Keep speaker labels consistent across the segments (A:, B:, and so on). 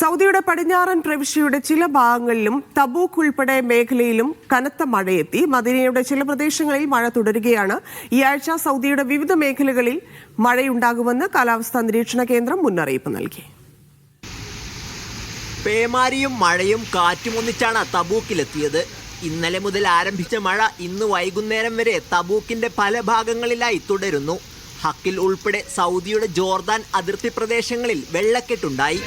A: സൗദിയുടെ പടിഞ്ഞാറൻ പ്രവിശ്യയുടെ ചില ഭാഗങ്ങളിലും തബൂക്ക് ഉൾപ്പെടെ മേഖലയിലും കനത്ത മഴയെത്തി. മദീനയുടെ ചില പ്രദേശങ്ങളിൽ മഴ തുടരുകയാണ്. ഈ ആഴ്ച സൗദിയുടെ വിവിധ മേഖലകളിൽ മഴയുണ്ടാകുമെന്ന് കാലാവസ്ഥാ നിരീക്ഷണ കേന്ദ്രം മുന്നറിയിപ്പ് നൽകി.
B: പേമാരിയും മഴയും കാറ്റും ഒന്നിച്ചാണ് തബൂക്കിലെത്തിയത്. ഇന്നലെ മുതൽ ആരംഭിച്ച മഴ ഇന്ന് വൈകുന്നേരം വരെ തബൂക്കിന്റെ പല ഭാഗങ്ങളിലായി തുടരുന്നു. ഹക്കിൽ ഉൾപ്പെടെ സൗദിയുടെ ജോർദാൻ അതിർത്തി പ്രദേശങ്ങളിൽ വെള്ളക്കെട്ടുണ്ടായി.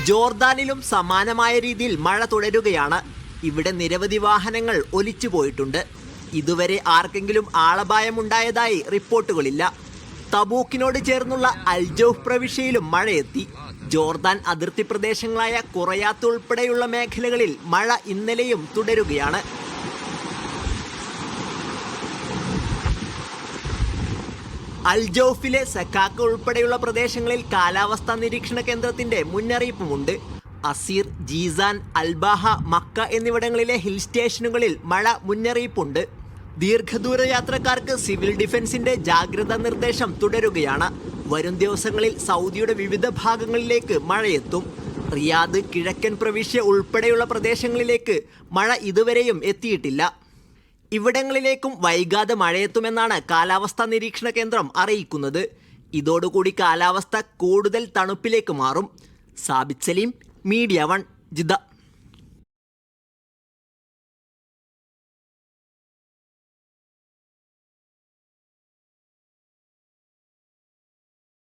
B: ജോർദാനിലും സമാനമായ രീതിയിൽ മഴ തുടരുകയാണ്. ഇവിടെ നിരവധി വാഹനങ്ങൾ ഒലിച്ചു പോയിട്ടുണ്ട്. ഇതുവരെ ആർക്കെങ്കിലും ആളപായമുണ്ടായതായി റിപ്പോർട്ടുകളില്ല. തബൂക്കിനോട് ചേർന്നുള്ള അൽജൗഫ് പ്രവിശ്യയിലും മഴയെത്തി. ജോർദാൻ അതിർത്തി പ്രദേശങ്ങളായ ഖുറയാത്ത് ഉൾപ്പെടെയുള്ള മേഖലകളിൽ മഴ ഇന്നലെയും തുടരുകയാണ്. അൽജൗഫിലെ സക്കാക്ക ഉൾപ്പെടെയുള്ള പ്രദേശങ്ങളിൽ കാലാവസ്ഥാ നിരീക്ഷണ കേന്ദ്രത്തിന്റെ മുന്നറിയിപ്പുമുണ്ട്. അസീർ, ജീസാൻ, അൽബാഹ, മക്ക എന്നിവിടങ്ങളിലെ ഹിൽ സ്റ്റേഷനുകളിൽ മഴ മുന്നറിയിപ്പുണ്ട്. ദീർഘദൂര യാത്രക്കാർക്ക് സിവിൽ ഡിഫൻസിന്റെ ജാഗ്രതാ നിർദ്ദേശം തുടരുകയാണ്. വരും ദിവസങ്ങളിൽ സൗദിയുടെ വിവിധ ഭാഗങ്ങളിലേക്ക് മഴയെത്തും. റിയാദ്, കിഴക്കൻ പ്രവിശ്യ ഉൾപ്പെടെയുള്ള പ്രദേശങ്ങളിലേക്ക് മഴ ഇതുവരെയും എത്തിയിട്ടില്ല. ഇവിടങ്ങളിലേക്കും വൈകാതെ മഴയെത്തുമെന്നാണ് കാലാവസ്ഥാ നിരീക്ഷണ കേന്ദ്രം അറിയിക്കുന്നത്. ഇതോടുകൂടി കാലാവസ്ഥ കൂടുതൽ തണുപ്പിലേക്ക് മാറും. Sabith Saleem, media 1, Jeddah.